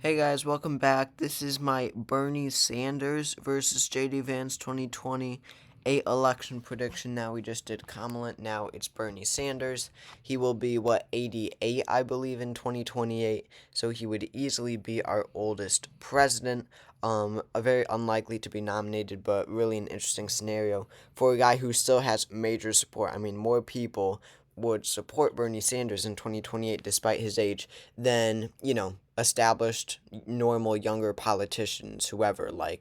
Hey guys, welcome back. This is my Bernie Sanders versus JD Vance 2028 election prediction. Now we just did Kamala. Now it's Bernie Sanders. He will be 88, I believe, in 2028. So he would easily be our oldest president. A very unlikely to be nominated, but really an interesting scenario for a guy who still has major support. I mean, more people would support Bernie Sanders in 2028 despite his age than, established normal younger politicians, whoever, I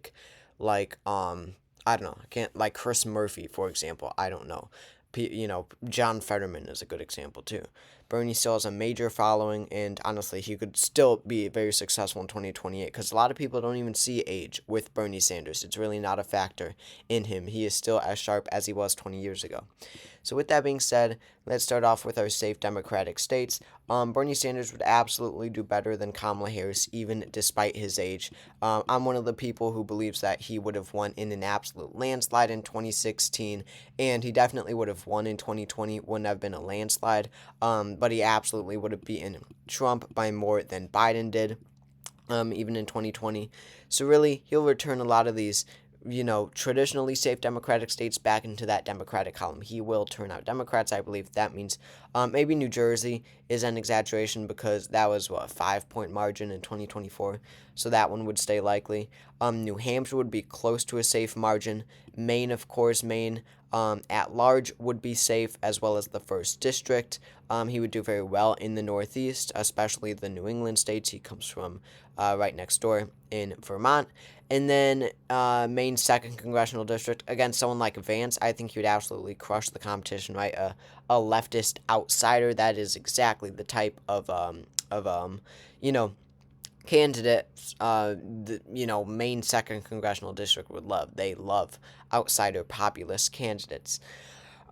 don't know, I can't, like Chris Murphy, for example. I don't know. John Fetterman is a good example too. Bernie still has a major following, and honestly, he could still be very successful in 2028 because a lot of people don't even see age with Bernie Sanders. It's really not a factor in him. He is still as sharp as he was 20 years ago. So, with that being said, let's start off with our safe Democratic states. Bernie Sanders would absolutely do better than Kamala Harris, even despite his age. I'm one of the people who believes that he would have won in an absolute landslide in 2016, and he definitely would have won in 2020. Wouldn't have been a landslide, but he absolutely would have beaten Trump by more than Biden did. Even in 2020. So, really, he'll return a lot of these traditionally safe Democratic states back into that Democratic column. He will turn out Democrats, I believe. That means maybe New Jersey is an exaggeration because that was a 5 point margin in 2024. So that one would stay likely. New Hampshire would be close to a safe margin. Maine, of course, Maine at large would be safe, as well as the first district. He would do very well in the Northeast, especially the New England states. He comes from right next door in Vermont. And then Maine's second congressional district, against someone like Vance, I think he would absolutely crush the competition, right? A leftist outsider, that is exactly the type of you know, candidates, Maine second congressional district would love. They love outsider populist candidates.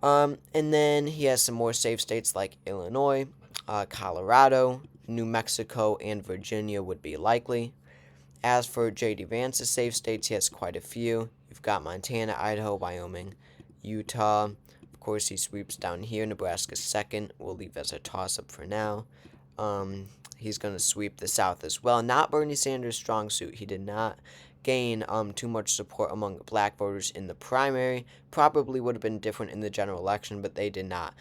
And then he has some more safe states like Illinois, Colorado, New Mexico, and Virginia would be likely. As for J.D. Vance's safe states, he has quite a few. You've got Montana, Idaho, Wyoming, Utah. Of course, he sweeps down here. Nebraska's second. We'll leave as a toss-up for now. He's going to sweep the South as well. Not Bernie Sanders' strong suit. He did not gain too much support among black voters in the primary. Probably would have been different in the general election, but they did not.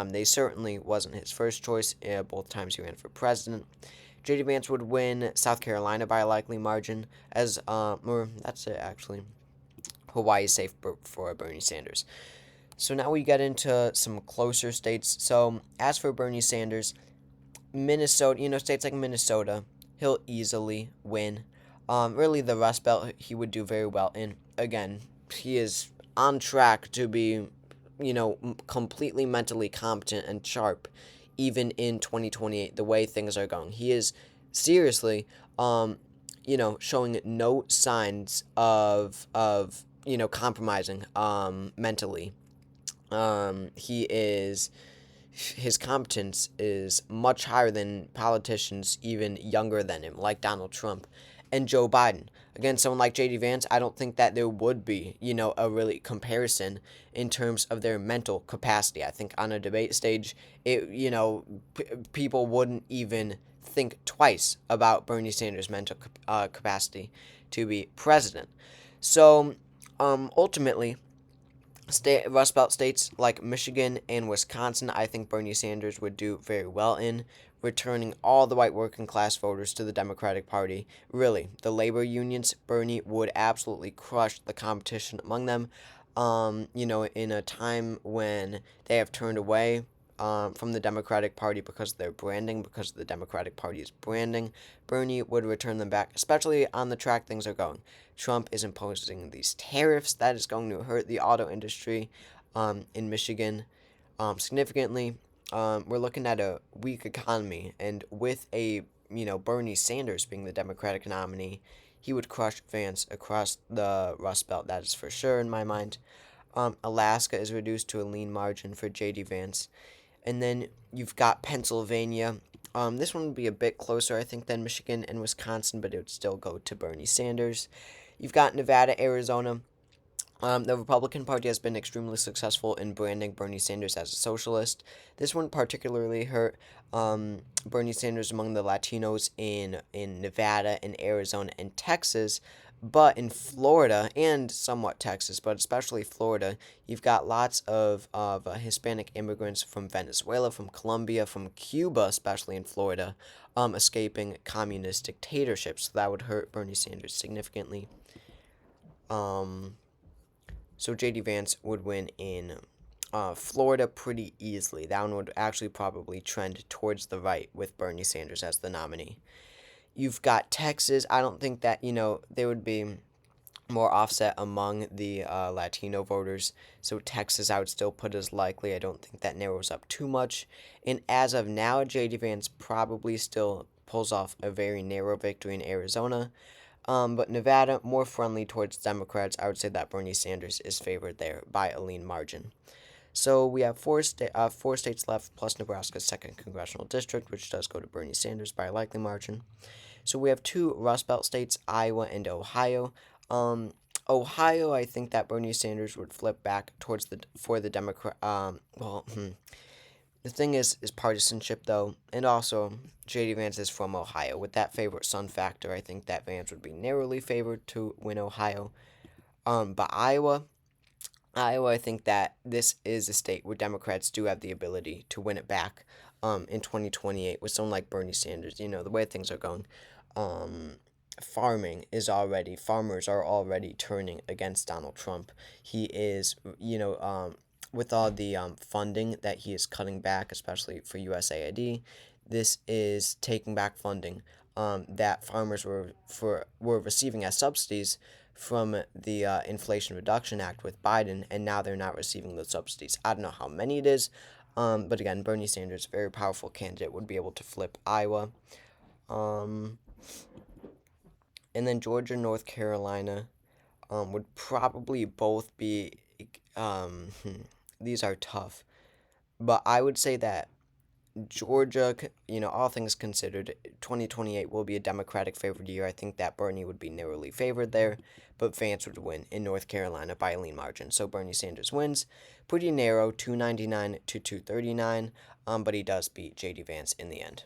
They certainly wasn't his first choice both times he ran for president. J.D. Vance would win South Carolina by a likely margin, or that's it actually. Hawaii is safe for Bernie Sanders. So now we get into some closer states. So as for Bernie Sanders, Minnesota, states like Minnesota, he'll easily win. Really, the Rust Belt he would do very well in. Again, he is on track to be, completely mentally competent and sharp, even in 2028. The way things are going, he is seriously, showing no signs of compromising, mentally. He is his competence is much higher than politicians even younger than him, like Donald Trump and Joe Biden. Again, someone like J.D. Vance, I don't think that there would be, a really comparison in terms of their mental capacity. I think on a debate stage, people wouldn't even think twice about Bernie Sanders' mental capacity to be president. So, ultimately, Rust Belt states like Michigan and Wisconsin, I think Bernie Sanders would do very well in, returning all the white working class voters to the Democratic Party. Really, the labor unions, Bernie would absolutely crush the competition among them. In a time when they have turned away from the Democratic Party because of their branding, because the Democratic Party's branding, Bernie would return them back, especially on the track things are going. Trump is imposing these tariffs that is going to hurt the auto industry in Michigan significantly. We're looking at a weak economy, and with Bernie Sanders being the Democratic nominee, he would crush Vance across the Rust Belt. That is for sure in my mind. Alaska is reduced to a lean margin for J.D. Vance. And then you've got Pennsylvania. This one would be a bit closer, I think, than Michigan and Wisconsin, but it would still go to Bernie Sanders. You've got Nevada, Arizona. The Republican Party has been extremely successful in branding Bernie Sanders as a socialist. This one particularly hurt Bernie Sanders among the Latinos in Nevada, in Arizona, and Texas. But in Florida and somewhat Texas, but especially Florida, you've got lots of Hispanic immigrants from Venezuela, from Colombia, from Cuba, especially in Florida, escaping communist dictatorships. So that would hurt Bernie Sanders significantly. Um, so JD Vance would win in Florida pretty easily. That one would actually probably trend towards the right with Bernie Sanders as the nominee. You've got Texas. I don't think that, there would be more offset among the Latino voters. So Texas, I would still put as likely. I don't think that narrows up too much. And as of now, JD Vance probably still pulls off a very narrow victory in Arizona. But Nevada, more friendly towards Democrats. I would say that Bernie Sanders is favored there by a lean margin. So we have four states left, plus Nebraska's second congressional district, which does go to Bernie Sanders by a likely margin. So we have two Rust Belt states, Iowa and Ohio. Ohio, I think that Bernie Sanders would flip back towards the Democrat. The thing is partisanship though, and also JD Vance is from Ohio. With that favorite son factor, I think that Vance would be narrowly favored to win Ohio. But Iowa, I think that this is a state where Democrats do have the ability to win it back. In 2028 with someone like Bernie Sanders. The way things are going. Um, Farmers are already turning against Donald Trump. He is, with all the funding that he is cutting back, especially for USAID, this is taking back funding that farmers were receiving as subsidies from the Inflation Reduction Act with Biden, and now they're not receiving those subsidies. I don't know how many it is, but again, Bernie Sanders, very powerful candidate, would be able to flip Iowa. Um, and then Georgia, North Carolina would probably both be. Um, these are tough, but I would say that Georgia, all things considered, 2028 will be a Democratic favored year. I think that Bernie would be narrowly favored there, but Vance would win in North Carolina by a lean margin. So Bernie Sanders wins, pretty narrow, 299 to 239, but he does beat J.D. Vance in the end.